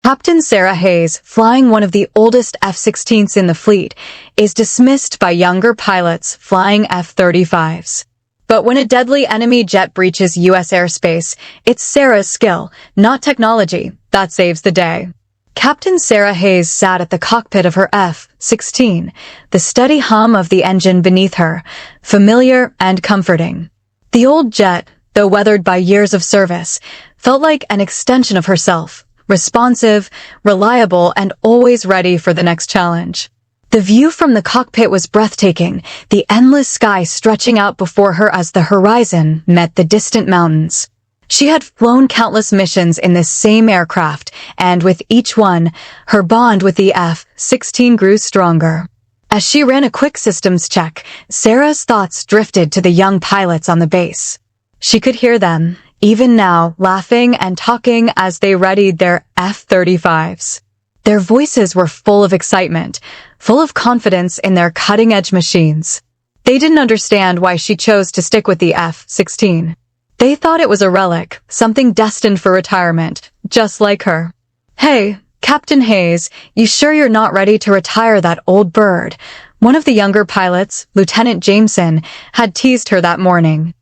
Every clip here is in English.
Captain Sarah Hayes, flying one of the oldest F-16s in the fleet, is dismissed by younger pilots flying F-35s. But when a deadly enemy jet breaches U.S. airspace, it's Sarah's skill, not technology, that saves the day. Captain Sarah Hayes sat at the cockpit of her F-16, the steady hum of the engine beneath her, familiar and comforting. The old jet, though weathered by years of service, felt like an extension of herself, responsive, reliable, and always ready for the next challenge. The view from the cockpit was breathtaking, the endless sky stretching out before her as the horizon met the distant mountains. She had flown countless missions in this same aircraft, and with each one, her bond with the F-16 grew stronger. As she ran a quick systems check, Sarah's thoughts drifted to the young pilots on the base. She could hear them, even now, laughing and talking as they readied their F-35s. Their voices were full of excitement, full of confidence in their cutting-edge machines. They didn't understand why she chose to stick with the F-16. They thought it was a relic, something destined for retirement, just like her. "Hey, Captain Hayes, you sure you're not ready to retire that old bird?" One of the younger pilots, Lieutenant Jameson, had teased her that morning.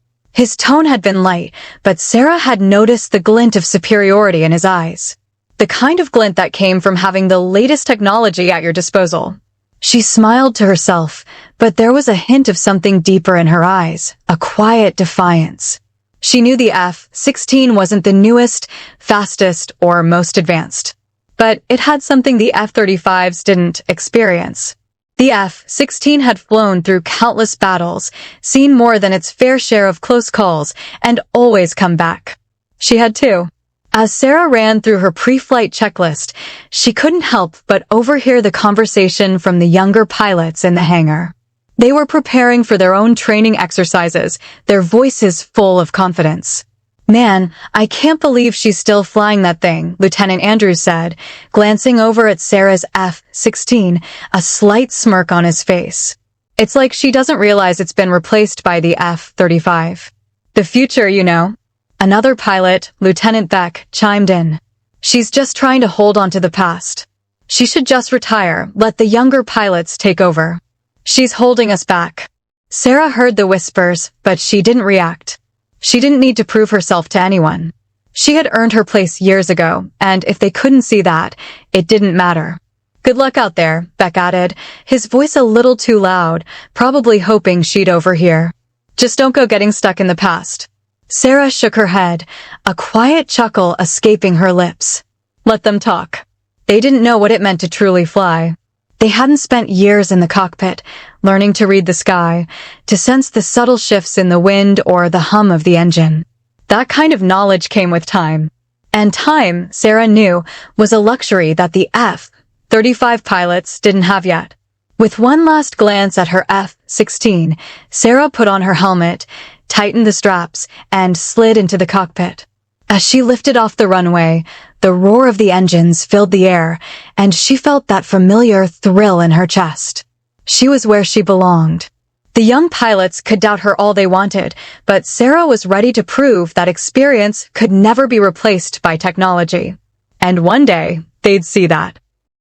His tone had been light, but Sarah had noticed the glint of superiority in his eyes. The kind of glint that came from having the latest technology at your disposal. She smiled to herself, but there was a hint of something deeper in her eyes, a quiet defiance. She knew the F-16 wasn't the newest, fastest, or most advanced. But it had something the F-35s didn't experience. The F-16 had flown through countless battles, seen more than its fair share of close calls, and always come back. She had too. As Sarah ran through her pre-flight checklist, she couldn't help but overhear the conversation from the younger pilots in the hangar. They were preparing for their own training exercises, their voices full of confidence. "Man, I can't believe she's still flying that thing," Lieutenant Andrews said, glancing over at Sarah's F-16, a slight smirk on his face. "It's like she doesn't realize it's been replaced by the F-35. The future, you know." Another pilot, Lieutenant Beck, chimed in. "She's just trying to hold on to the past. She should just retire, let the younger pilots take over. She's holding us back." Sarah heard the whispers, but she didn't react. She didn't need to prove herself to anyone. She had earned her place years ago, and if they couldn't see that, it didn't matter. "Good luck out there," Beck added, his voice a little too loud, probably hoping she'd overhear. "Just don't go getting stuck in the past." Sarah shook her head, a quiet chuckle escaping her lips. Let them talk. They didn't know what it meant to truly fly. They hadn't spent years in the cockpit, learning to read the sky, to sense the subtle shifts in the wind or the hum of the engine. That kind of knowledge came with time. And time, Sarah knew, was a luxury that the F-35 pilots didn't have yet. With one last glance at her F-16, Sarah put on her helmet, tightened the straps, and slid into the cockpit. As she lifted off the runway, the roar of the engines filled the air, and she felt that familiar thrill in her chest. She was where she belonged. The young pilots could doubt her all they wanted, but Sarah was ready to prove that experience could never be replaced by technology. And one day, they'd see that.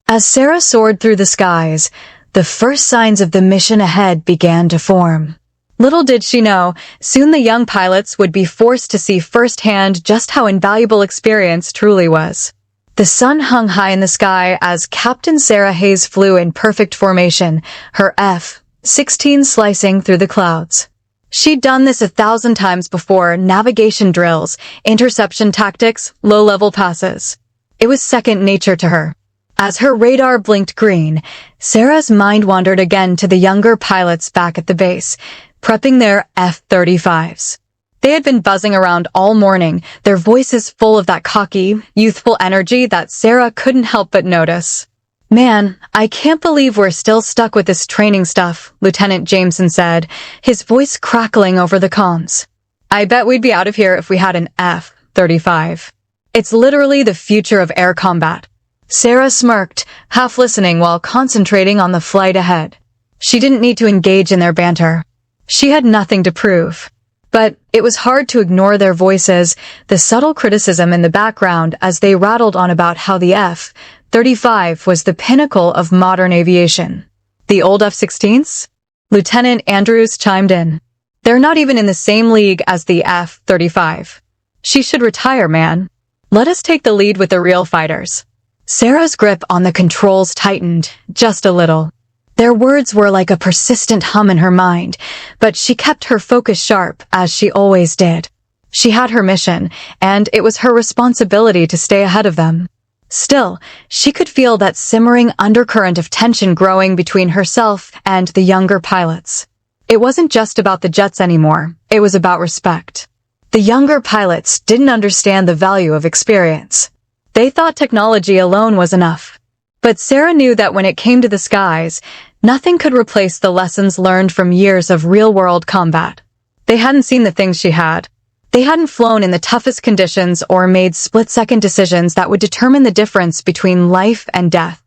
As Sarah soared through the skies, the first signs of the mission ahead began to form. Little did she know, soon the young pilots would be forced to see firsthand just how invaluable experience truly was. The sun hung high in the sky as Captain Sarah Hayes flew in perfect formation, her F-16 slicing through the clouds. She'd done this 1,000 times before: navigation drills, interception tactics, low-level passes. It was second nature to her. As her radar blinked green, Sarah's mind wandered again to the younger pilots back at the base, prepping their F-35s. They had been buzzing around all morning, their voices full of that cocky, youthful energy that Sarah couldn't help but notice. "Man, I can't believe we're still stuck with this training stuff," Lieutenant Jameson said, his voice crackling over the comms. "I bet we'd be out of here if we had an F-35. It's literally the future of air combat." Sarah smirked, half listening while concentrating on the flight ahead. She didn't need to engage in their banter. She had nothing to prove. But it was hard to ignore their voices, the subtle criticism in the background as they rattled on about how the F-35 was the pinnacle of modern aviation. The old F-16s? Lieutenant Andrews chimed in. They're not even in the same league as the F-35. She should retire, man. Let us take the lead with the real fighters. Sarah's grip on the controls tightened, just a little. Their words were like a persistent hum in her mind, but she kept her focus sharp, as she always did. She had her mission, and it was her responsibility to stay ahead of them. Still, she could feel that simmering undercurrent of tension growing between herself and the younger pilots. It wasn't just about the jets anymore, it was about respect. The younger pilots didn't understand the value of experience. They thought technology alone was enough. But Sarah knew that when it came to the skies, nothing could replace the lessons learned from years of real-world combat. They hadn't seen the things she had. They hadn't flown in the toughest conditions or made split-second decisions that would determine the difference between life and death.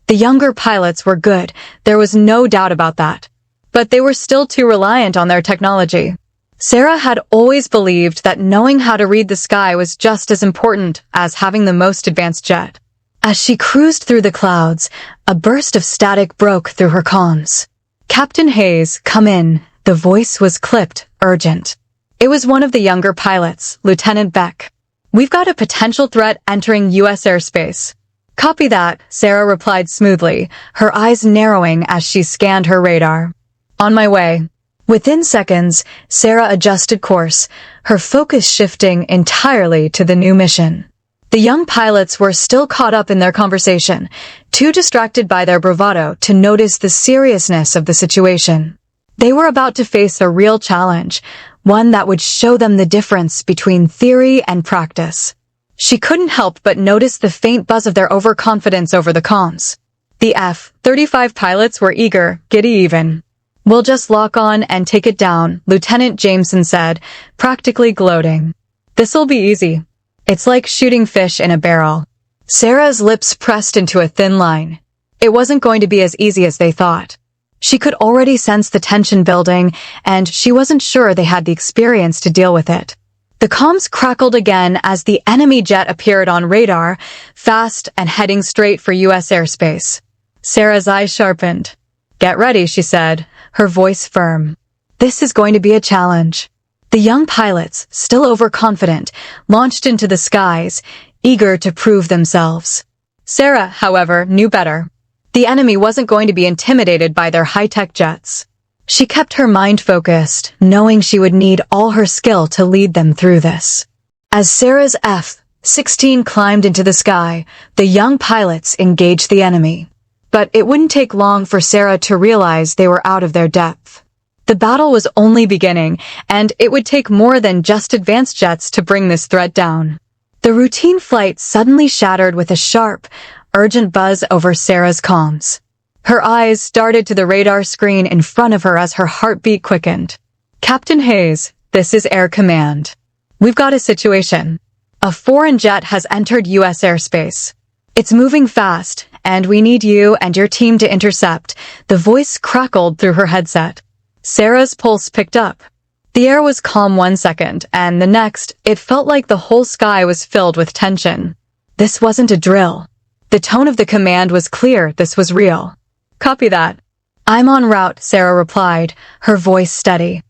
The younger pilots were good, there was no doubt about that. But they were still too reliant on their technology. Sarah had always believed that knowing how to read the sky was just as important as having the most advanced jet. As she cruised through the clouds, a burst of static broke through her comms. "Captain Hayes, come in." The voice was clipped, urgent. It was one of the younger pilots, Lieutenant Beck. "We've got a potential threat entering U.S. airspace." "Copy that," Sarah replied smoothly, her eyes narrowing as she scanned her radar. "On my way." Within seconds, Sarah adjusted course, her focus shifting entirely to the new mission. The young pilots were still caught up in their conversation, too distracted by their bravado to notice the seriousness of the situation. They were about to face a real challenge, one that would show them the difference between theory and practice. She couldn't help but notice the faint buzz of their overconfidence over the comms. The F-35 pilots were eager, giddy even. "We'll just lock on and take it down," Lieutenant Jameson said, practically gloating. "This'll be easy. It's like shooting fish in a barrel." Sarah's lips pressed into a thin line. It wasn't going to be as easy as they thought. She could already sense the tension building, and she wasn't sure they had the experience to deal with it. The comms crackled again as the enemy jet appeared on radar, fast and heading straight for U.S. airspace. Sarah's eyes sharpened. "Get ready," she said, her voice firm. "This is going to be a challenge." The young pilots, still overconfident, launched into the skies, eager to prove themselves. Sarah, however, knew better. The enemy wasn't going to be intimidated by their high-tech jets. She kept her mind focused, knowing she would need all her skill to lead them through this. As Sarah's F-16 climbed into the sky, the young pilots engaged the enemy. But it wouldn't take long for Sarah to realize they were out of their depth. The battle was only beginning, and it would take more than just advanced jets to bring this threat down. The routine flight suddenly shattered with a sharp, urgent buzz over Sarah's comms. Her eyes darted to the radar screen in front of her as her heartbeat quickened. "Captain Hayes, this is Air Command. We've got a situation. A foreign jet has entered U.S. airspace. It's moving fast, and we need you and your team to intercept." The voice crackled through her headset. Sarah's pulse picked up. The air was calm 1 second, and the next, it felt like the whole sky was filled with tension. This wasn't a drill. The tone of the command was clear, this was real. "Copy that." "I'm en route," Sarah replied, her voice steady.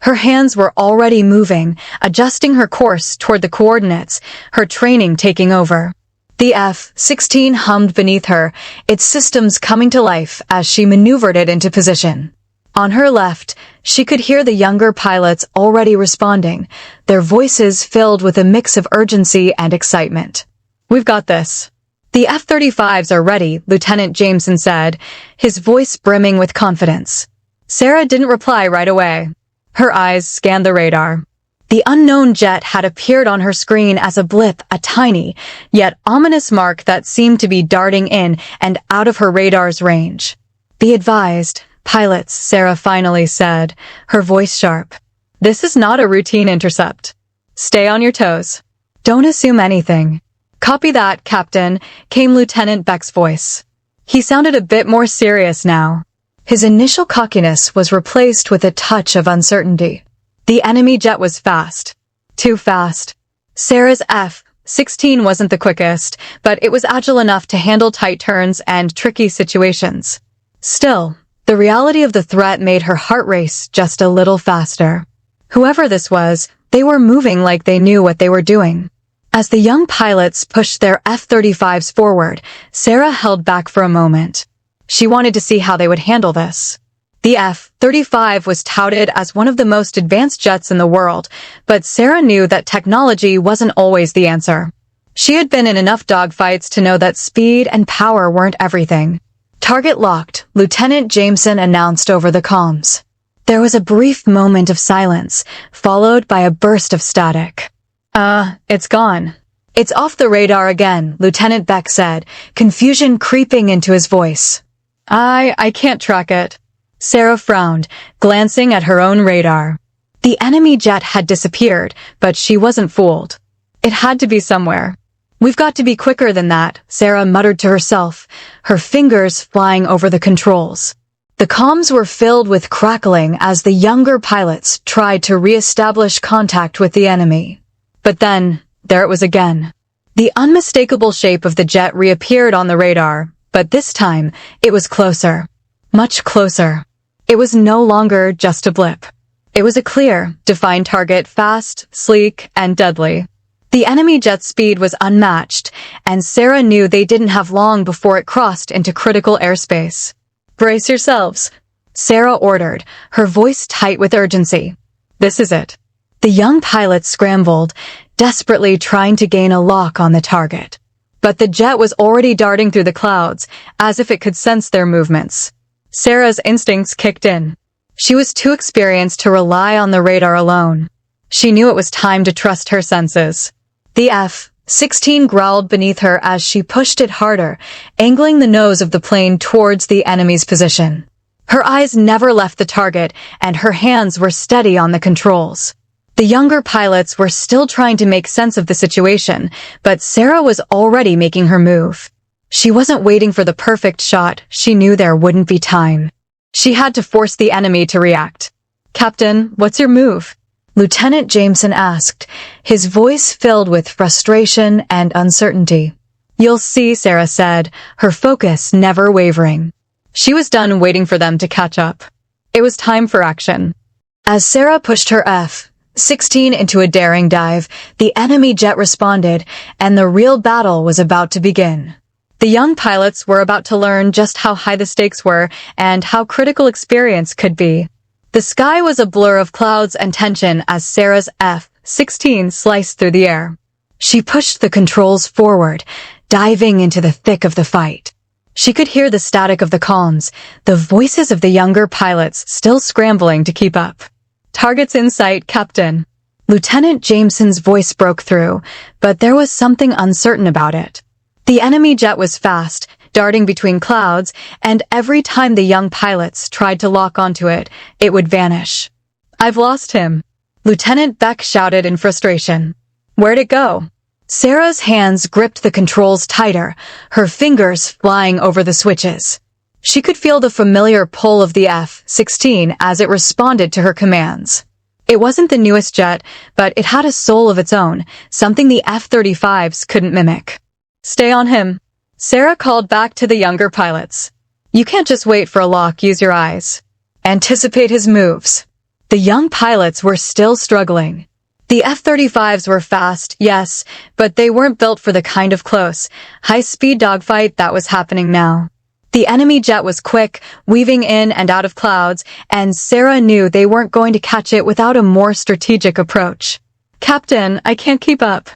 Her hands were already moving, adjusting her course toward the coordinates, her training taking over. The F-16 hummed beneath her, its systems coming to life as she maneuvered it into position. On her left, she could hear the younger pilots already responding, their voices filled with a mix of urgency and excitement. "We've got this." "The F-35s are ready," Lieutenant Jameson said, his voice brimming with confidence. Sarah didn't reply right away. Her eyes scanned the radar. The unknown jet had appeared on her screen as a blip, a tiny, yet ominous mark that seemed to be darting in and out of her radar's range. "Be advised, pilots," Sarah finally said, her voice sharp. "This is not a routine intercept. Stay on your toes. Don't assume anything." "Copy that, Captain," came Lieutenant Beck's voice. He sounded a bit more serious now. His initial cockiness was replaced with a touch of uncertainty. The enemy jet was fast. Too fast. Sarah's F-16 wasn't the quickest, but it was agile enough to handle tight turns and tricky situations. Still, the reality of the threat made her heart race just a little faster. Whoever this was, they were moving like they knew what they were doing. As the young pilots pushed their F-35s forward, Sarah held back for a moment. She wanted to see how they would handle this. The F-35 was touted as one of the most advanced jets in the world, but Sarah knew that technology wasn't always the answer. She had been in enough dogfights to know that speed and power weren't everything. Target locked, Lieutenant Jameson announced over the comms. There was a brief moment of silence, followed by a burst of static. It's gone. It's off the radar again, Lieutenant Beck said, confusion creeping into his voice. I can't track it. Sarah frowned, glancing at her own radar. The enemy jet had disappeared, but she wasn't fooled. It had to be somewhere. We've got to be quicker than that, Sarah muttered to herself, her fingers flying over the controls. The comms were filled with crackling as the younger pilots tried to re-establish contact with the enemy. But then, there it was again. The unmistakable shape of the jet reappeared on the radar, but this time, it was closer. Much closer. It was no longer just a blip. It was a clear, defined target, fast, sleek, and deadly. The enemy jet's speed was unmatched, and Sarah knew they didn't have long before it crossed into critical airspace. Brace yourselves, Sarah ordered, her voice tight with urgency. This is it. The young pilots scrambled, desperately trying to gain a lock on the target. But the jet was already darting through the clouds, as if it could sense their movements. Sarah's instincts kicked in. She was too experienced to rely on the radar alone. She knew it was time to trust her senses. The F-16 growled beneath her as she pushed it harder, angling the nose of the plane towards the enemy's position. Her eyes never left the target, and her hands were steady on the controls. The younger pilots were still trying to make sense of the situation, but Sarah was already making her move. She wasn't waiting for the perfect shot, she knew there wouldn't be time. She had to force the enemy to react. Captain, what's your move? Lieutenant Jameson asked, his voice filled with frustration and uncertainty. You'll see, Sarah said, her focus never wavering. She was done waiting for them to catch up. It was time for action. As Sarah pushed her F-16 into a daring dive, the enemy jet responded, and the real battle was about to begin. The young pilots were about to learn just how high the stakes were and how critical experience could be. The sky was a blur of clouds and tension as Sarah's F-16 sliced through the air. She pushed the controls forward, diving into the thick of the fight. She could hear the static of the comms, the voices of the younger pilots still scrambling to keep up. Targets in sight, Captain. Lieutenant Jameson's voice broke through, but there was something uncertain about it. The enemy jet was fast, darting between clouds, and every time the young pilots tried to lock onto it, it would vanish. I've lost him. Lieutenant Beck shouted in frustration. Where'd it go? Sarah's hands gripped the controls tighter, her fingers flying over the switches. She could feel the familiar pull of the F-16 as it responded to her commands. It wasn't the newest jet, but it had a soul of its own, something the F-35s couldn't mimic. Stay on him. Sarah called back to the younger pilots. You can't just wait for a lock, use your eyes. Anticipate his moves. The young pilots were still struggling. The F-35s were fast, yes, but they weren't built for the kind of close, high-speed dogfight that was happening now. The enemy jet was quick, weaving in and out of clouds, and Sarah knew they weren't going to catch it without a more strategic approach. Captain, I can't keep up.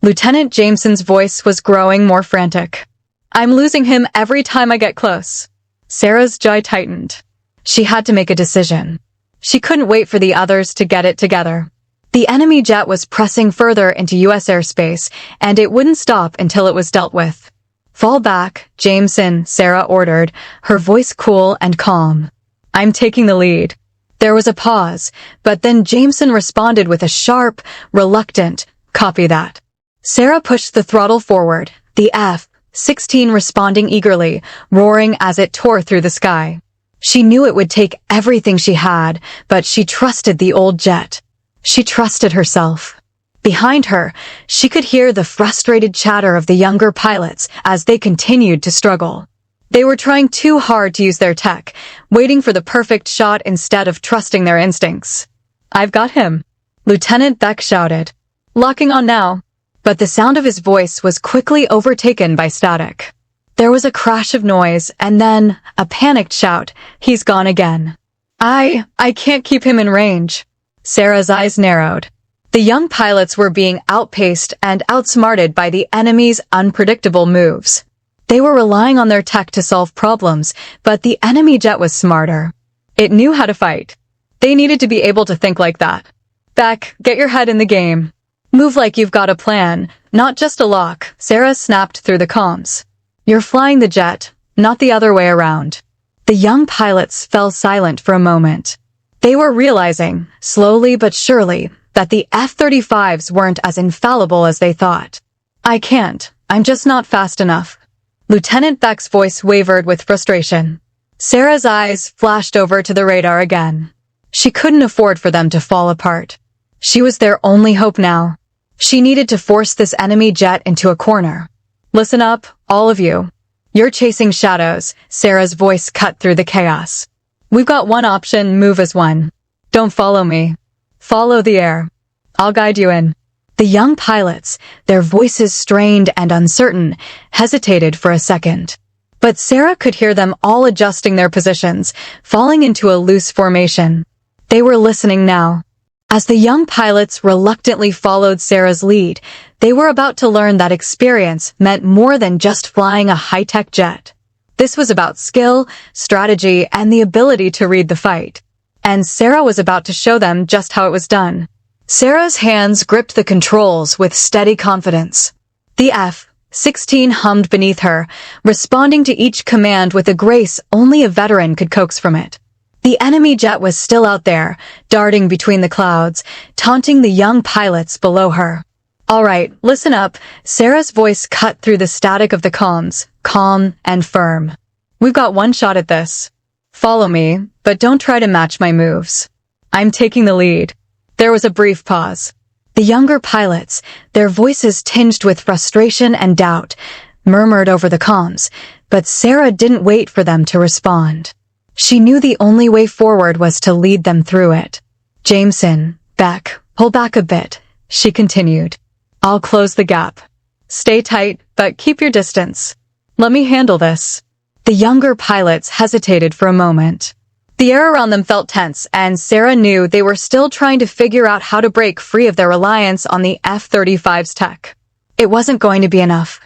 Lieutenant Jameson's voice was growing more frantic. I'm losing him every time I get close. Sarah's jaw tightened. She had to make a decision. She couldn't wait for the others to get it together. The enemy jet was pressing further into U.S. airspace, and it wouldn't stop until it was dealt with. Fall back, Jameson, Sarah ordered, her voice cool and calm. I'm taking the lead. There was a pause, but then Jameson responded with a sharp, reluctant, copy that. Sarah pushed the throttle forward, the F-16 responding eagerly, roaring as it tore through the sky. She knew it would take everything she had, but she trusted the old jet. She trusted herself. Behind her, she could hear the frustrated chatter of the younger pilots as they continued to struggle. They were trying too hard to use their tech, waiting for the perfect shot instead of trusting their instincts. "I've got him," Lieutenant Beck shouted. "Locking on now." But the sound of his voice was quickly overtaken by static. There was a crash of noise, and then a panicked shout, "He's gone again." I can't keep him in range." Sarah's eyes narrowed. The young pilots were being outpaced and outsmarted by the enemy's unpredictable moves. They were relying on their tech to solve problems, but the enemy jet was smarter. It knew how to fight. They needed to be able to think like that. "Beck, get your head in the game. Move like you've got a plan, not just a lock," Sarah snapped through the comms. "You're flying the jet, not the other way around." The young pilots fell silent for a moment. They were realizing, slowly but surely, that the F-35s weren't as infallible as they thought. "I can't. I'm just not fast enough." Lieutenant Beck's voice wavered with frustration. Sarah's eyes flashed over to the radar again. She couldn't afford for them to fall apart. She was their only hope now. She needed to force this enemy jet into a corner. "Listen up, all of you. You're chasing shadows," Sarah's voice cut through the chaos. "We've got one option, move as one. Don't follow me. Follow the air. I'll guide you in." The young pilots, their voices strained and uncertain, hesitated for a second. But Sarah could hear them all adjusting their positions, falling into a loose formation. They were listening now. As the young pilots reluctantly followed Sarah's lead, they were about to learn that experience meant more than just flying a high-tech jet. This was about skill, strategy, and the ability to read the fight. And Sarah was about to show them just how it was done. Sarah's hands gripped the controls with steady confidence. The F-16 hummed beneath her, responding to each command with a grace only a veteran could coax from it. The enemy jet was still out there, darting between the clouds, taunting the young pilots below her. "All right, listen up," Sarah's voice cut through the static of the comms, calm and firm. "We've got one shot at this. Follow me, but don't try to match my moves. I'm taking the lead." There was a brief pause. The younger pilots, their voices tinged with frustration and doubt, murmured over the comms, but Sarah didn't wait for them to respond. She knew the only way forward was to lead them through it. "Jameson, Beck, pull back a bit," she continued. "I'll close the gap. Stay tight, but keep your distance. Let me handle this." The younger pilots hesitated for a moment. The air around them felt tense, and Sarah knew they were still trying to figure out how to break free of their reliance on the F-35's tech. It wasn't going to be enough.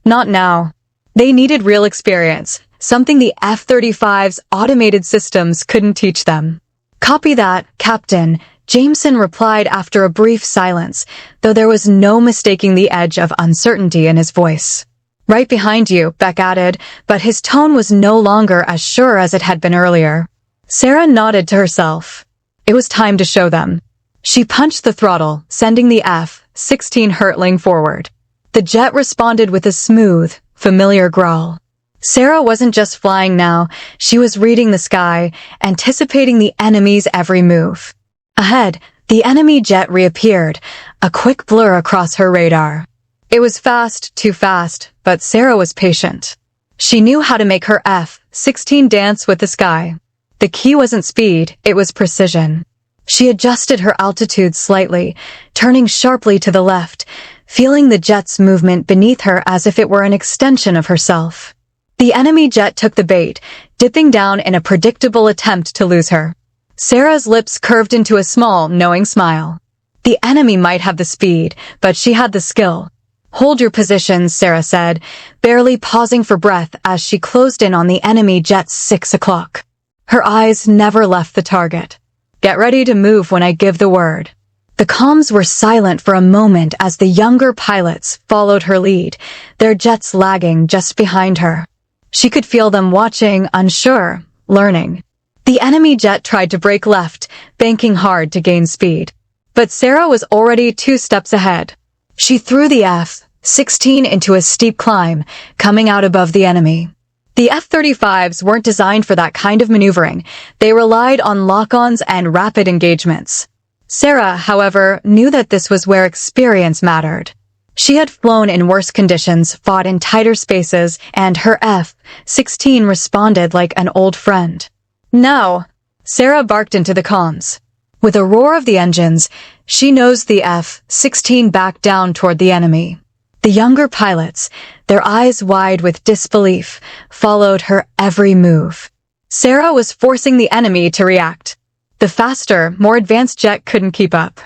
Not now. They needed real experience, something the F-35's automated systems couldn't teach them. "Copy that, Captain," Jameson replied after a brief silence, though there was no mistaking the edge of uncertainty in his voice. "Right behind you," Beck added, but his tone was no longer as sure as it had been earlier. Sarah nodded to herself. It was time to show them. She punched the throttle, sending the F-16 hurtling forward. The jet responded with a smooth, familiar growl. Sarah wasn't just flying now, she was reading the sky, anticipating the enemy's every move. Ahead, the enemy jet reappeared, a quick blur across her radar. It was fast, too fast, but Sarah was patient. She knew how to make her F-16 dance with the sky. The key wasn't speed, it was precision. She adjusted her altitude slightly, turning sharply to the left, feeling the jet's movement beneath her as if it were an extension of herself. The enemy jet took the bait, dipping down in a predictable attempt to lose her. Sarah's lips curved into a small, knowing smile. The enemy might have the speed, but she had the skill. "Hold your positions," Sarah said, barely pausing for breath as she closed in on the enemy jet's 6 o'clock. Her eyes never left the target. "Get ready to move when I give the word." The comms were silent for a moment as the younger pilots followed her lead, their jets lagging just behind her. She could feel them watching, unsure, learning. The enemy jet tried to brake left, banking hard to gain speed. But Sarah was already 2 steps ahead. She threw the F-16 into a steep climb, coming out above the enemy. The F-35s weren't designed for that kind of maneuvering. They relied on lock-ons and rapid engagements. Sarah, however, knew that this was where experience mattered. She had flown in worse conditions, fought in tighter spaces, and her F-16 responded like an old friend. "No!" Sarah barked into the comms. With a roar of the engines, she nosed the F-16 back down toward the enemy. The younger pilots, their eyes wide with disbelief, followed her every move. Sarah was forcing the enemy to react. The faster, more advanced jet couldn't keep up.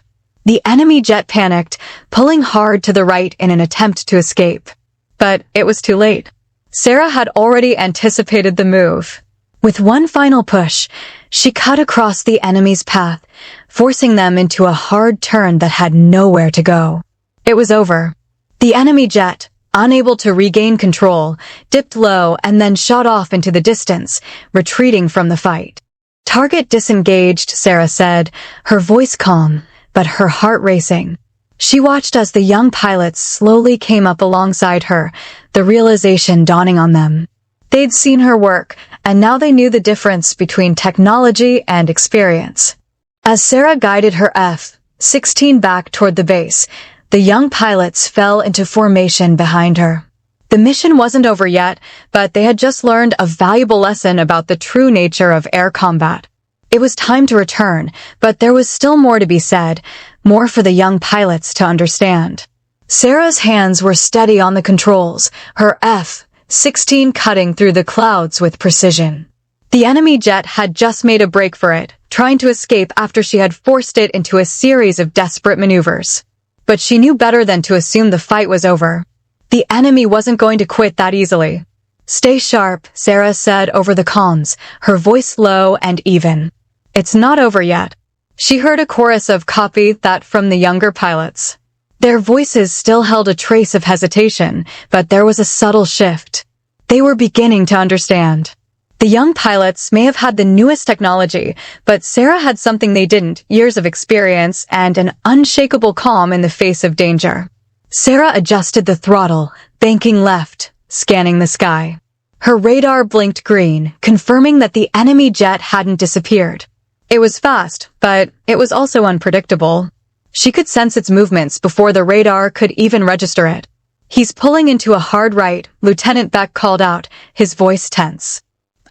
The enemy jet panicked, pulling hard to the right in an attempt to escape. But it was too late. Sarah had already anticipated the move. With one final push, she cut across the enemy's path, forcing them into a hard turn that had nowhere to go. It was over. The enemy jet, unable to regain control, dipped low and then shot off into the distance, retreating from the fight. "Target disengaged," Sarah said, her voice calm, but her heart racing. She watched as the young pilots slowly came up alongside her, the realization dawning on them. They'd seen her work, and now they knew the difference between technology and experience. As Sarah guided her F-16 back toward the base, the young pilots fell into formation behind her. The mission wasn't over yet, but they had just learned a valuable lesson about the true nature of air combat. It was time to return, but there was still more to be said, more for the young pilots to understand. Sarah's hands were steady on the controls, her F-16 cutting through the clouds with precision. The enemy jet had just made a break for it, trying to escape after she had forced it into a series of desperate maneuvers. But she knew better than to assume the fight was over. The enemy wasn't going to quit that easily. "Stay sharp," Sarah said over the comms, her voice low and even. "It's not over yet." She heard a chorus of "copy that" from the younger pilots. Their voices still held a trace of hesitation, but there was a subtle shift. They were beginning to understand. The young pilots may have had the newest technology, but Sarah had something they didn't, years of experience and an unshakable calm in the face of danger. Sarah adjusted the throttle, banking left, scanning the sky. Her radar blinked green, confirming that the enemy jet hadn't disappeared. It was fast, but it was also unpredictable. She could sense its movements before the radar could even register it. "He's pulling into a hard right," Lieutenant Beck called out, his voice tense.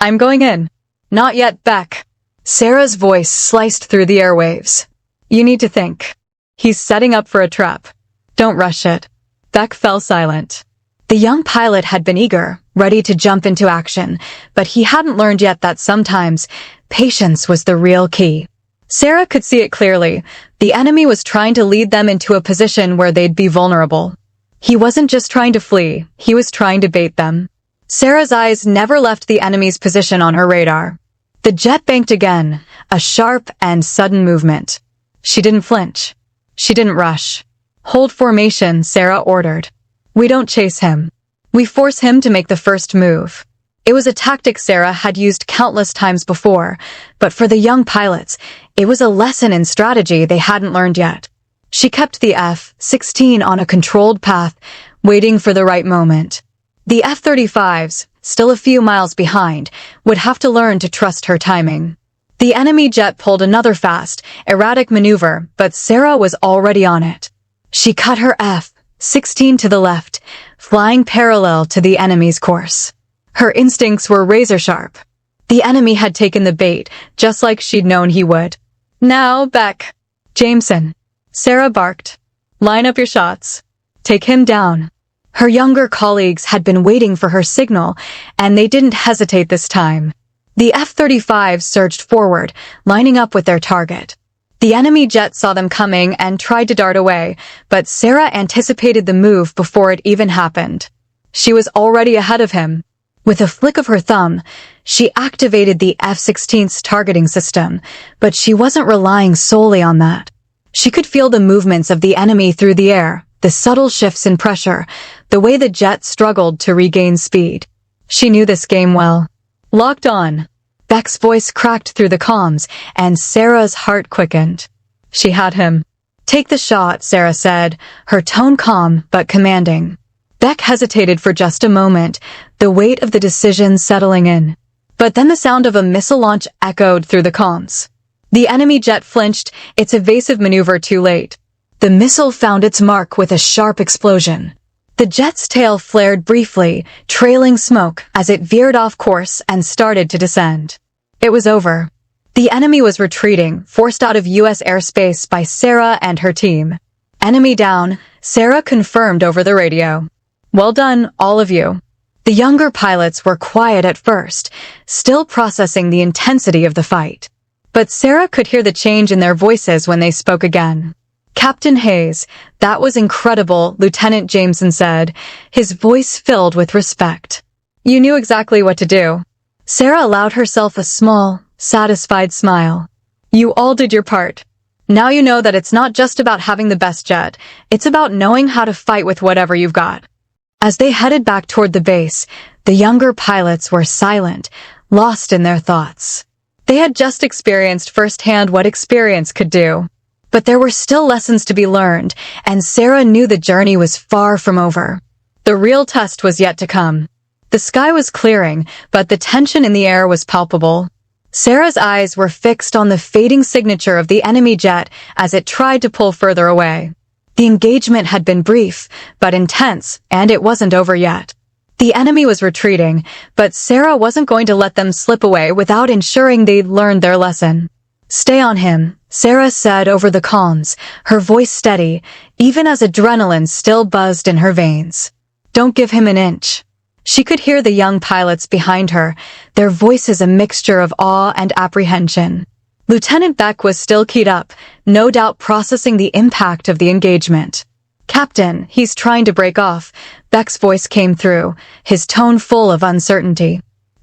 "I'm going in." "Not yet, Beck." Sarah's voice sliced through the airwaves. "You need to think. He's setting up for a trap. Don't rush it." Beck fell silent. The young pilot had been eager, ready to jump into action, but he hadn't learned yet that sometimes patience was the real key. Sarah could see it clearly. The enemy was trying to lead them into a position where they'd be vulnerable. He wasn't just trying to flee, he was trying to bait them. Sarah's eyes never left the enemy's position on her radar. The jet banked again, a sharp and sudden movement. She didn't flinch. She didn't rush. "Hold formation," Sarah ordered. "We don't chase him. We force him to make the first move." It was a tactic Sarah had used countless times before, but for the young pilots, it was a lesson in strategy they hadn't learned yet. She kept the F-16 on a controlled path, waiting for the right moment. The F-35s, still a few miles behind, would have to learn to trust her timing. The enemy jet pulled another fast, erratic maneuver, but Sarah was already on it. She cut her F-16 to the left, flying parallel to the enemy's course. Her instincts were razor-sharp. The enemy had taken the bait, just like she'd known he would. "Now, Beck." "Jameson." Sarah barked. "Line up your shots. Take him down." Her younger colleagues had been waiting for her signal, and they didn't hesitate this time. The F-35 surged forward, lining up with their target. The enemy jet saw them coming and tried to dart away, but Sarah anticipated the move before it even happened. She was already ahead of him. With a flick of her thumb, she activated the F-16's targeting system, but she wasn't relying solely on that. She could feel the movements of the enemy through the air, the subtle shifts in pressure, the way the jet struggled to regain speed. She knew this game well. "Locked on." Beck's voice cracked through the comms, and Sarah's heart quickened. She had him. "Take the shot," Sarah said, her tone calm but commanding. Beck hesitated for just a moment, the weight of the decision settling in. But then the sound of a missile launch echoed through the comms. The enemy jet flinched, its evasive maneuver too late. The missile found its mark with a sharp explosion. The jet's tail flared briefly, trailing smoke as it veered off course and started to descend. It was over. The enemy was retreating, forced out of U.S. airspace by Sarah and her team. Enemy down, Sarah confirmed over the radio. Well done, all of you. The younger pilots were quiet at first, still processing the intensity of the fight. But Sarah could hear the change in their voices when they spoke again. Captain Hayes, that was incredible, Lieutenant Jameson said, his voice filled with respect. You knew exactly what to do. Sarah allowed herself a small, satisfied smile. You all did your part. Now you know that it's not just about having the best jet, it's about knowing how to fight with whatever you've got. As they headed back toward the base, the younger pilots were silent, lost in their thoughts. They had just experienced firsthand what experience could do. But there were still lessons to be learned, and Sarah knew the journey was far from over. The real test was yet to come. The sky was clearing, but the tension in the air was palpable. Sarah's eyes were fixed on the fading signature of the enemy jet as it tried to pull further away. The engagement had been brief, but intense, and it wasn't over yet. The enemy was retreating, but Sarah wasn't going to let them slip away without ensuring they'd learned their lesson. Stay on him, Sarah said over the comms, her voice steady, even as adrenaline still buzzed in her veins. Don't give him an inch. She could hear the young pilots behind her, their voices a mixture of awe and apprehension. Lieutenant Beck was still keyed up, no doubt processing the impact of the engagement. Captain, he's trying to break off, Beck's voice came through, his tone full of uncertainty.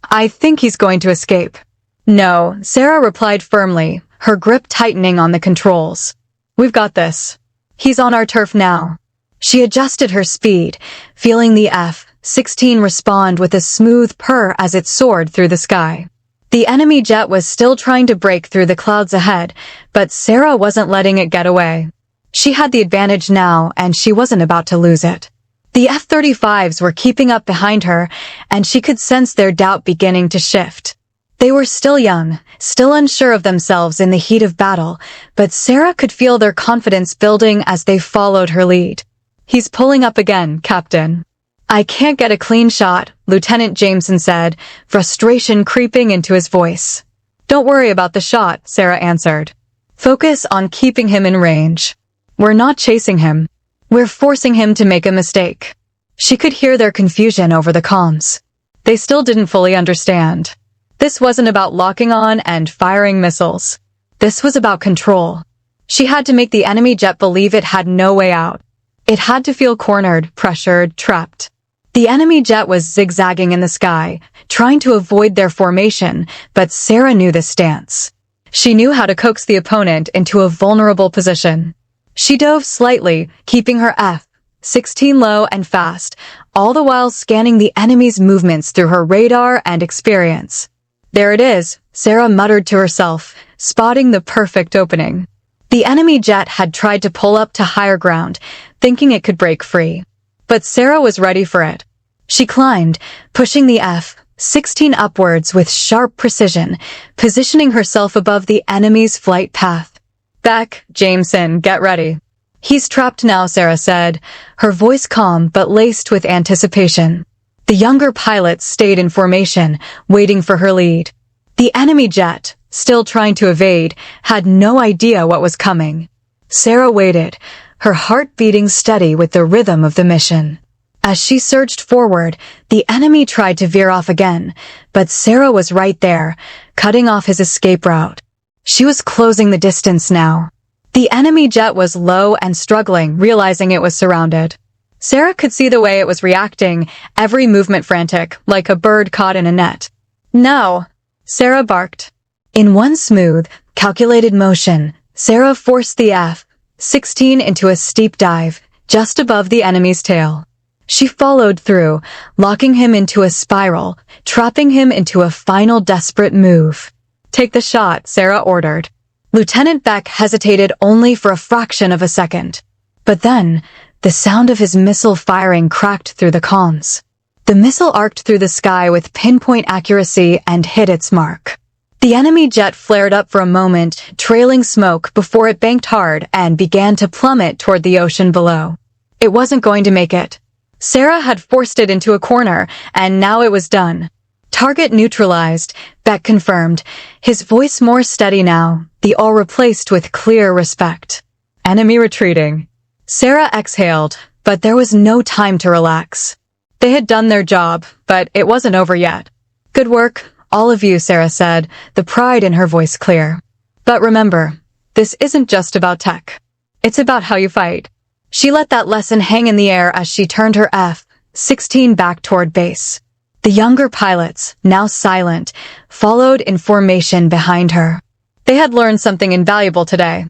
I think he's going to escape. No, Sarah replied firmly, her grip tightening on the controls. We've got this. He's on our turf now. She adjusted her speed, feeling the F-16 respond with a smooth purr as it soared through the sky. The enemy jet was still trying to break through the clouds ahead, but Sarah wasn't letting it get away. She had the advantage now, and she wasn't about to lose it. The F-35s were keeping up behind her, and she could sense their doubt beginning to shift. They were still young, still unsure of themselves in the heat of battle, but Sarah could feel their confidence building as they followed her lead. He's pulling up again, Captain. I can't get a clean shot, Lieutenant Jameson said, frustration creeping into his voice. Don't worry about the shot, Sarah answered. Focus on keeping him in range. We're not chasing him. We're forcing him to make a mistake. She could hear their confusion over the comms. They still didn't fully understand. This wasn't about locking on and firing missiles. This was about control. She had to make the enemy jet believe it had no way out. It had to feel cornered, pressured, trapped. The enemy jet was zigzagging in the sky, trying to avoid their formation, but Sarah knew the stance. She knew how to coax the opponent into a vulnerable position. She dove slightly, keeping her F-16 low and fast, all the while scanning the enemy's movements through her radar and experience. There it is, Sarah muttered to herself, spotting the perfect opening. The enemy jet had tried to pull up to higher ground, thinking it could break free. But Sarah was ready for it. She climbed, pushing the F-16 upwards with sharp precision, positioning herself above the enemy's flight path. Beck, Jameson, get ready. He's trapped now, Sarah said, her voice calm but laced with anticipation. The younger pilots stayed in formation, waiting for her lead. The enemy jet, still trying to evade, had no idea what was coming. Sarah waited, her heart beating steady with the rhythm of the mission. As she surged forward, the enemy tried to veer off again, but Sarah was right there, cutting off his escape route. She was closing the distance now. The enemy jet was low and struggling, realizing it was surrounded. Sarah could see the way it was reacting, every movement frantic, like a bird caught in a net. No, Sarah barked. In one smooth, calculated motion, Sarah forced the F-16 into a steep dive, just above the enemy's tail. She followed through, locking him into a spiral, trapping him into a final desperate move. Take the shot, Sarah ordered. Lieutenant Beck hesitated only for a fraction of a second. But then, the sound of his missile firing cracked through the comms. The missile arced through the sky with pinpoint accuracy and hit its mark. The enemy jet flared up for a moment, trailing smoke before it banked hard and began to plummet toward the ocean below. It wasn't going to make it. Sarah had forced it into a corner, and now it was done. Target neutralized, Beck confirmed, his voice more steady now, the all replaced with clear respect. Enemy retreating. Sarah exhaled, but there was no time to relax. They had done their job, but it wasn't over yet. Good work, all of you, Sarah said, the pride in her voice clear. But remember, this isn't just about tech. It's about how you fight. She let that lesson hang in the air as she turned her F-16 back toward base. The younger pilots, now silent, followed in formation behind her. They had learned something invaluable today.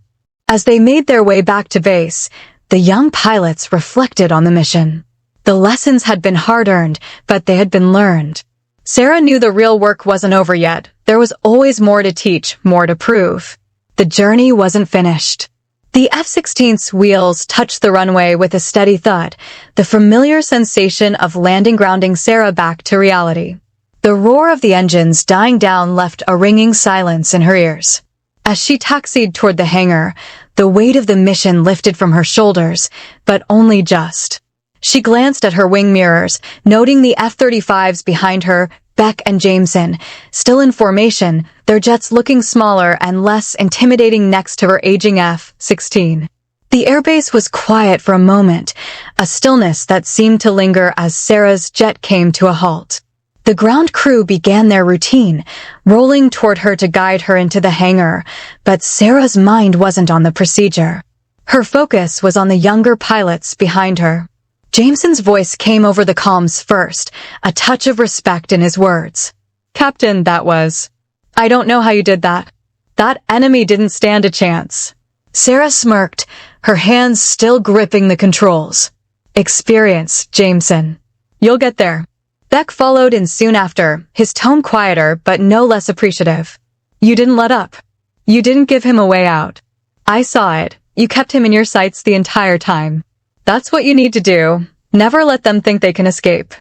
As they made their way back to base, the young pilots reflected on the mission. The lessons had been hard-earned, but they had been learned. Sarah knew the real work wasn't over yet. There was always more to teach, more to prove. The journey wasn't finished. The F-16's wheels touched the runway with a steady thud, the familiar sensation of landing grounding Sarah back to reality. The roar of the engines dying down left a ringing silence in her ears. As she taxied toward the hangar, the weight of the mission lifted from her shoulders, but only just. She glanced at her wing mirrors, noting the F-35s behind her, Beck and Jameson, still in formation, their jets looking smaller and less intimidating next to her aging F-16. The airbase was quiet for a moment, a stillness that seemed to linger as Sarah's jet came to a halt. The ground crew began their routine, rolling toward her to guide her into the hangar, but Sarah's mind wasn't on the procedure. Her focus was on the younger pilots behind her. Jameson's voice came over the comms first, a touch of respect in his words. "Captain, that was. I don't know how you did that. That enemy didn't stand a chance." Sarah smirked, her hands still gripping the controls. "Experience, Jameson. You'll get there." Beck followed in soon after, his tone quieter but no less appreciative. "You didn't let up. You didn't give him a way out. I saw it. You kept him in your sights the entire time. That's what you need to do. Never let them think they can escape."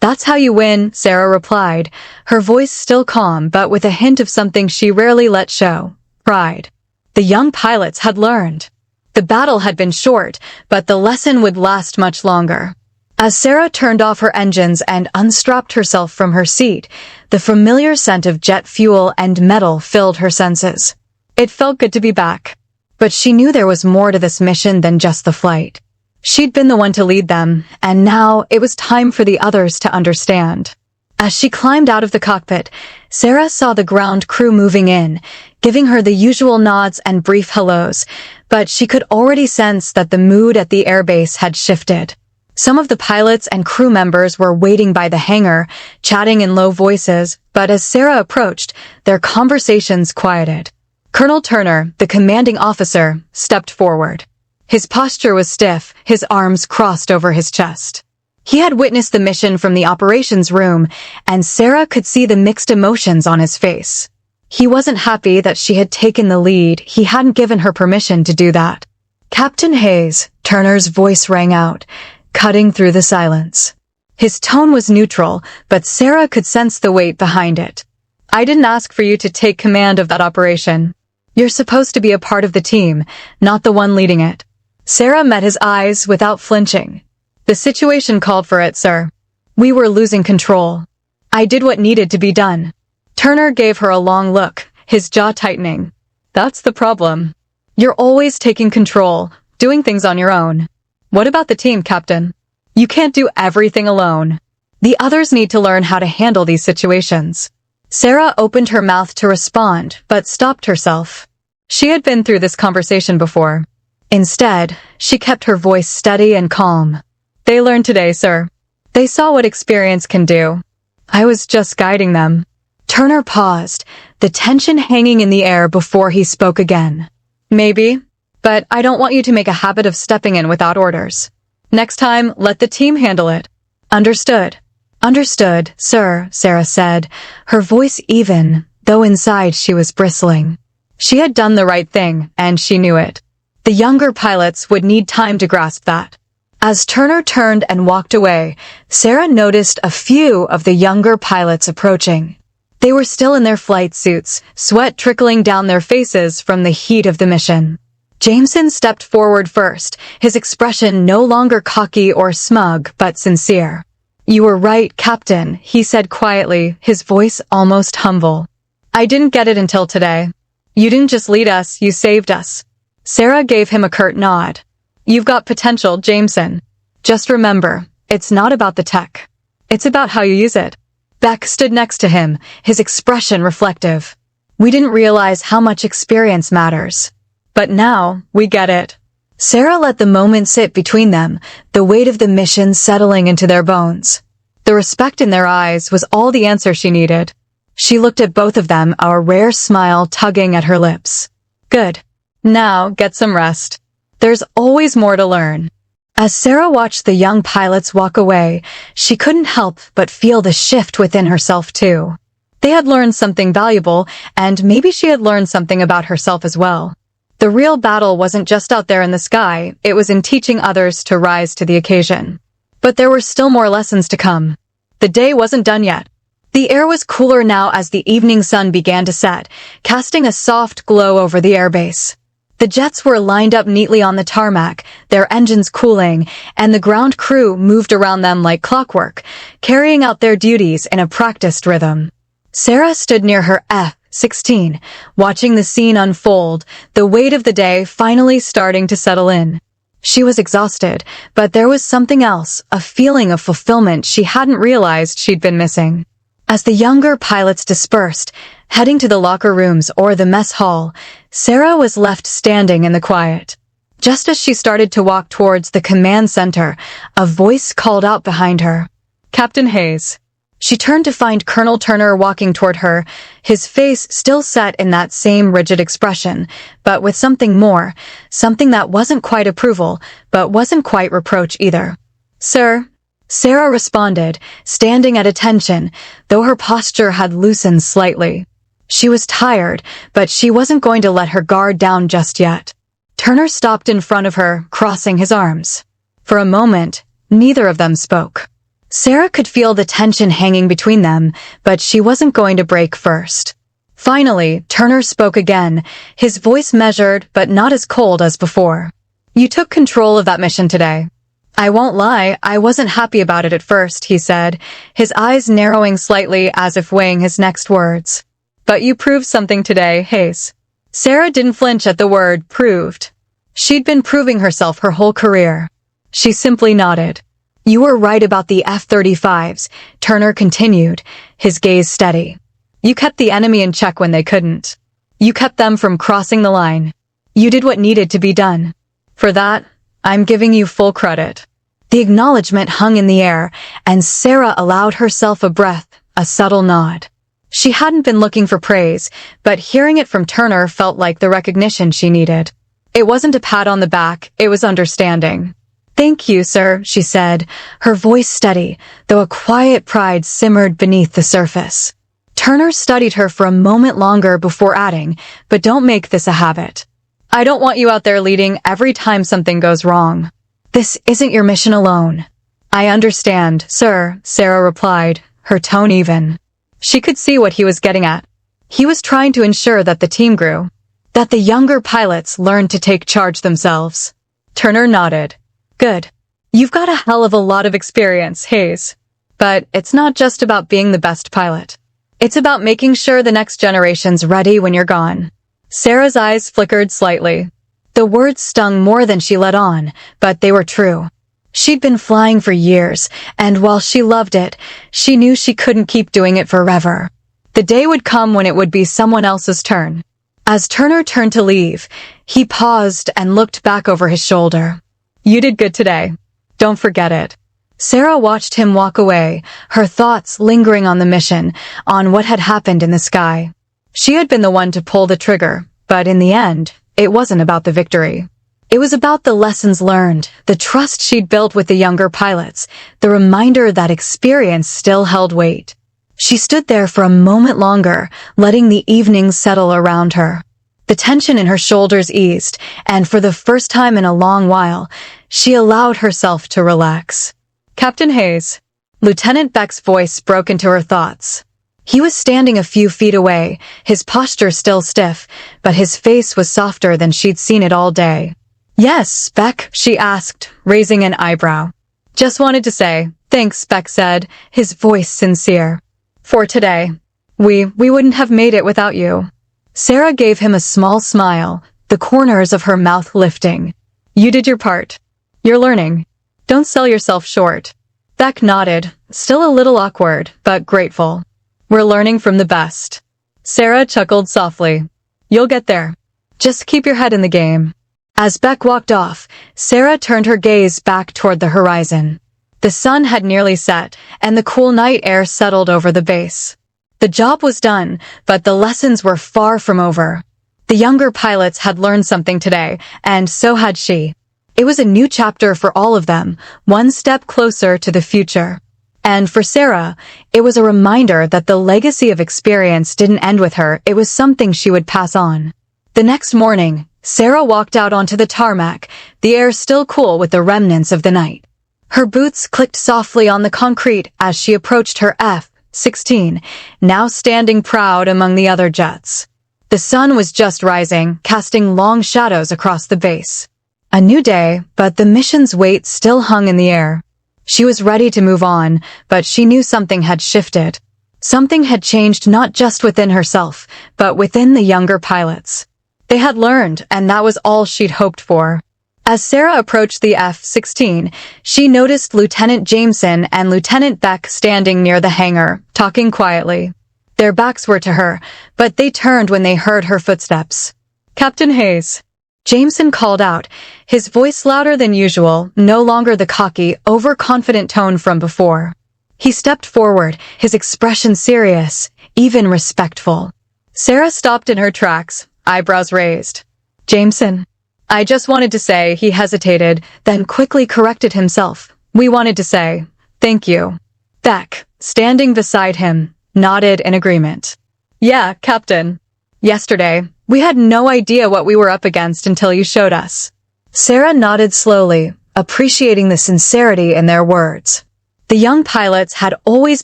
"That's how you win," Sarah replied, her voice still calm but with a hint of something she rarely let show. Pride. The young pilots had learned. The battle had been short, but the lesson would last much longer. As Sarah turned off her engines and unstrapped herself from her seat, the familiar scent of jet fuel and metal filled her senses. It felt good to be back. But she knew there was more to this mission than just the flight. She'd been the one to lead them, and now it was time for the others to understand. As she climbed out of the cockpit, Sarah saw the ground crew moving in, giving her the usual nods and brief hellos, but she could already sense that the mood at the airbase had shifted. Some of the pilots and crew members were waiting by the hangar, chatting in low voices, but as Sarah approached, their conversations quieted. Colonel Turner, the commanding officer, stepped forward. His posture was stiff, his arms crossed over his chest. He had witnessed the mission from the operations room, and Sarah could see the mixed emotions on his face. He wasn't happy that she had taken the lead. He hadn't given her permission to do that. "Captain Hayes," Turner's voice rang out, cutting through the silence. His tone was neutral, but Sarah could sense the weight behind it. "I didn't ask for you to take command of that operation. You're supposed to be a part of the team, not the one leading it." Sarah met his eyes without flinching. "The situation called for it, sir. We were losing control. I did what needed to be done." Turner gave her a long look, his jaw tightening. "That's the problem. You're always taking control, doing things on your own. What about the team, Captain? You can't do everything alone. The others need to learn how to handle these situations." Sarah opened her mouth to respond, but stopped herself. She had been through this conversation before. Instead, she kept her voice steady and calm. "They learned today, sir. They saw what experience can do. I was just guiding them." Turner paused, the tension hanging in the air before he spoke again. "Maybe, but I don't want you to make a habit of stepping in without orders. Next time, let the team handle it." "Understood." "Understood, sir," Sarah said, her voice even, though inside she was bristling. She had done the right thing, and she knew it. The younger pilots would need time to grasp that. As Turner turned and walked away, Sarah noticed a few of the younger pilots approaching. They were still in their flight suits, sweat trickling down their faces from the heat of the mission. Jameson stepped forward first, his expression no longer cocky or smug, but sincere. "You were right, Captain," he said quietly, his voice almost humble. "I didn't get it until today. You didn't just lead us, you saved us." Sarah gave him a curt nod. "You've got potential, Jameson. Just remember, it's not about the tech. It's about how you use it." Beck stood next to him, his expression reflective. "We didn't realize how much experience matters. But now, we get it." Sarah let the moment sit between them, the weight of the mission settling into their bones. The respect in their eyes was all the answer she needed. She looked at both of them, a rare smile tugging at her lips. "Good. Now, get some rest. There's always more to learn." As Sarah watched the young pilots walk away, she couldn't help but feel the shift within herself too. They had learned something valuable, and maybe she had learned something about herself as well. The real battle wasn't just out there in the sky, it was in teaching others to rise to the occasion. But there were still more lessons to come. The day wasn't done yet. The air was cooler now as the evening sun began to set, casting a soft glow over the airbase. The jets were lined up neatly on the tarmac, their engines cooling, and the ground crew moved around them like clockwork, carrying out their duties in a practiced rhythm. Sarah stood near her F-16, watching the scene unfold, the weight of the day finally starting to settle in. She was exhausted, but there was something else, a feeling of fulfillment she hadn't realized she'd been missing. As the younger pilots dispersed, heading to the locker rooms or the mess hall, Sarah was left standing in the quiet. Just as she started to walk towards the command center, a voice called out behind her. "Captain Hayes." She turned to find Colonel Turner walking toward her, his face still set in that same rigid expression, but with something more, something that wasn't quite approval, but wasn't quite reproach either. "Sir," Sarah responded, standing at attention, though her posture had loosened slightly. She was tired, but she wasn't going to let her guard down just yet. Turner stopped in front of her, crossing his arms. For a moment, neither of them spoke. Sarah could feel the tension hanging between them, but she wasn't going to break first. Finally, Turner spoke again, his voice measured but not as cold as before. "You took control of that mission today. I won't lie, I wasn't happy about it at first," he said, his eyes narrowing slightly as if weighing his next words. "But you proved something today, Hayes." Sarah didn't flinch at the word proved. She'd been proving herself her whole career. She simply nodded. "You were right about the F-35s, Turner continued, his gaze steady. "You kept the enemy in check when they couldn't. You kept them from crossing the line. You did what needed to be done. For that, I'm giving you full credit." The acknowledgement hung in the air, and Sarah allowed herself a breath, a subtle nod. She hadn't been looking for praise, but hearing it from Turner felt like the recognition she needed. It wasn't a pat on the back, it was understanding. "Thank you, sir," she said, her voice steady, though a quiet pride simmered beneath the surface. Turner studied her for a moment longer before adding, "But don't make this a habit. I don't want you out there leading every time something goes wrong. This isn't your mission alone." "I understand, sir," Sarah replied, her tone even. She could see what he was getting at. He was trying to ensure that the team grew, that the younger pilots learned to take charge themselves. Turner nodded. "Good. You've got a hell of a lot of experience, Hayes. But it's not just about being the best pilot. It's about making sure the next generation's ready when you're gone." Sarah's eyes flickered slightly. The words stung more than she let on, but they were true. She'd been flying for years, and while she loved it, she knew she couldn't keep doing it forever. The day would come when it would be someone else's turn. As Turner turned to leave, he paused and looked back over his shoulder. "You did good today. Don't forget it." Sarah watched him walk away, her thoughts lingering on the mission, on what had happened in the sky. She had been the one to pull the trigger, but in the end, it wasn't about the victory. It was about the lessons learned, the trust she'd built with the younger pilots, the reminder that experience still held weight. She stood there for a moment longer, letting the evening settle around her. The tension in her shoulders eased, and for the first time in a long while, she allowed herself to relax. "Captain Hayes." Lieutenant Beck's voice broke into her thoughts. He was standing a few feet away, his posture still stiff, but his face was softer than she'd seen it all day. "Yes, Beck?" she asked, raising an eyebrow. "Just wanted to say, thanks," Beck said, his voice sincere. "For today. We wouldn't have made it without you." Sarah gave him a small smile, the corners of her mouth lifting. "You did your part. You're learning. Don't sell yourself short." Beck nodded, still a little awkward, but grateful. "We're learning from the best." Sarah chuckled softly. "You'll get there. Just keep your head in the game." As Beck walked off, Sarah turned her gaze back toward the horizon. The sun had nearly set, and the cool night air settled over the base. The job was done, but the lessons were far from over. The younger pilots had learned something today, and so had she. It was a new chapter for all of them, one step closer to the future. And for Sarah, it was a reminder that the legacy of experience didn't end with her, it was something she would pass on. The next morning, Sarah walked out onto the tarmac, the air still cool with the remnants of the night. Her boots clicked softly on the concrete as she approached her F-16, now standing proud among the other jets. The sun was just rising, casting long shadows across the base. A new day, but the mission's weight still hung in the air. She was ready to move on, but she knew something had shifted. Something had changed not just within herself, but within the younger pilots. They had learned, and that was all she'd hoped for. As Sarah approached the F-16, she noticed Lieutenant Jameson and Lieutenant Beck standing near the hangar, talking quietly. Their backs were to her, but they turned when they heard her footsteps. "Captain Hayes," Jameson called out, his voice louder than usual, no longer the cocky, overconfident tone from before. He stepped forward, his expression serious, even respectful. Sarah stopped in her tracks, eyebrows raised. "Jameson." "I just wanted to say," he hesitated, then quickly corrected himself. "We wanted to say, thank you." Beck, standing beside him, nodded in agreement. "Yeah, Captain. Yesterday, we had no idea what we were up against until you showed us." Sarah nodded slowly, appreciating the sincerity in their words. The young pilots had always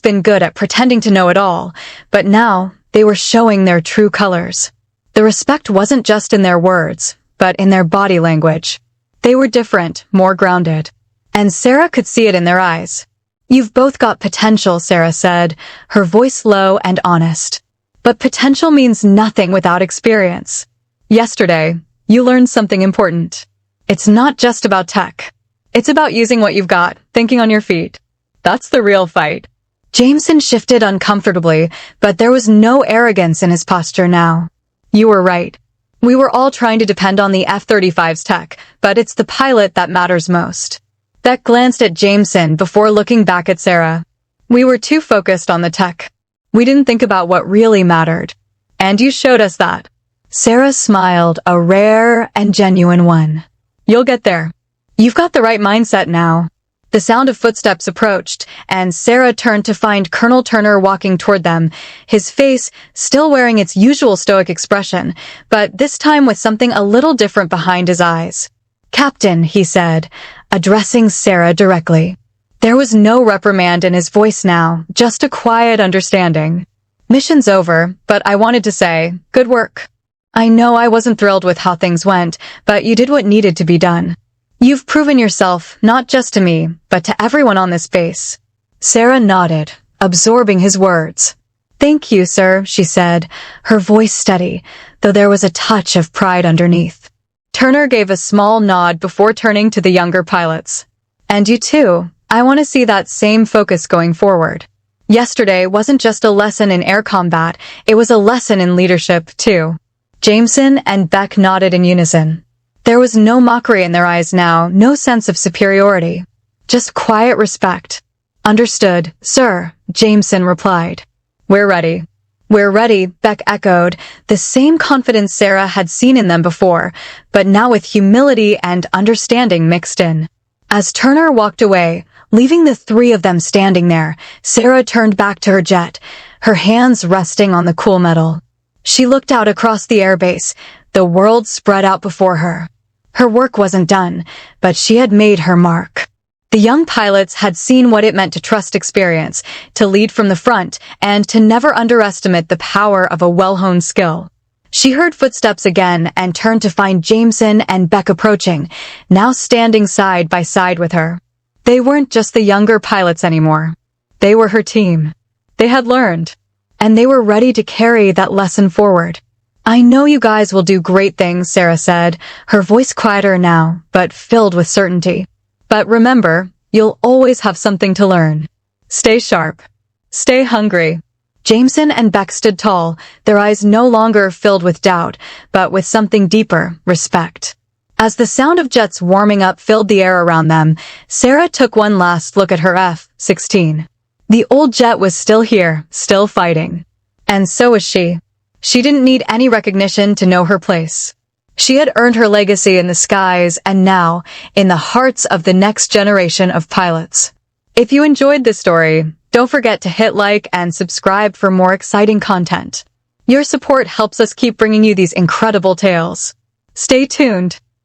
been good at pretending to know it all, but now they were showing their true colors. The respect wasn't just in their words, but in their body language. They were different, more grounded. And Sarah could see it in their eyes. "You've both got potential," Sarah said, her voice low and honest. "But potential means nothing without experience. Yesterday, you learned something important. It's not just about tech. It's about using what you've got, thinking on your feet. That's the real fight." Jameson shifted uncomfortably, but there was no arrogance in his posture now. "You were right. We were all trying to depend on the F-35's tech, but it's the pilot that matters most." Beck glanced at Jameson before looking back at Sarah. "We were too focused on the tech. We didn't think about what really mattered. And you showed us that." Sarah smiled, a rare and genuine one. "You'll get there. You've got the right mindset now." The sound of footsteps approached, and Sarah turned to find Colonel Turner walking toward them, his face still wearing its usual stoic expression, but this time with something a little different behind his eyes. "Captain," he said, addressing Sarah directly. There was no reprimand in his voice now, just a quiet understanding. "Mission's over, but I wanted to say, good work. I know I wasn't thrilled with how things went, but you did what needed to be done. You've proven yourself, not just to me, but to everyone on this base." Sarah nodded, absorbing his words. "Thank you, sir," she said, her voice steady, though there was a touch of pride underneath. Turner gave a small nod before turning to the younger pilots. "And you too. I want to see that same focus going forward. Yesterday wasn't just a lesson in air combat, it was a lesson in leadership, too." Jameson and Beck nodded in unison. There was no mockery in their eyes now, no sense of superiority. Just quiet respect. "Understood, sir," Jameson replied. "We're ready." "We're ready," Beck echoed, the same confidence Sarah had seen in them before, but now with humility and understanding mixed in. As Turner walked away, leaving the three of them standing there, Sarah turned back to her jet, her hands resting on the cool metal. She looked out across the airbase, the world spread out before her. Her work wasn't done, but she had made her mark. The young pilots had seen what it meant to trust experience, to lead from the front, and to never underestimate the power of a well-honed skill. She heard footsteps again and turned to find Jameson and Beck approaching, now standing side by side with her. They weren't just the younger pilots anymore. They were her team. They had learned, and they were ready to carry that lesson forward. "I know you guys will do great things," Sarah said, her voice quieter now, but filled with certainty. "But remember, you'll always have something to learn. Stay sharp. Stay hungry." Jameson and Beck stood tall, their eyes no longer filled with doubt, but with something deeper, respect. As the sound of jets warming up filled the air around them, Sarah took one last look at her F-16. The old jet was still here, still fighting. And so was she. She didn't need any recognition to know her place. She had earned her legacy in the skies and now, in the hearts of the next generation of pilots. If you enjoyed this story, don't forget to hit like and subscribe for more exciting content. Your support helps us keep bringing you these incredible tales. Stay tuned.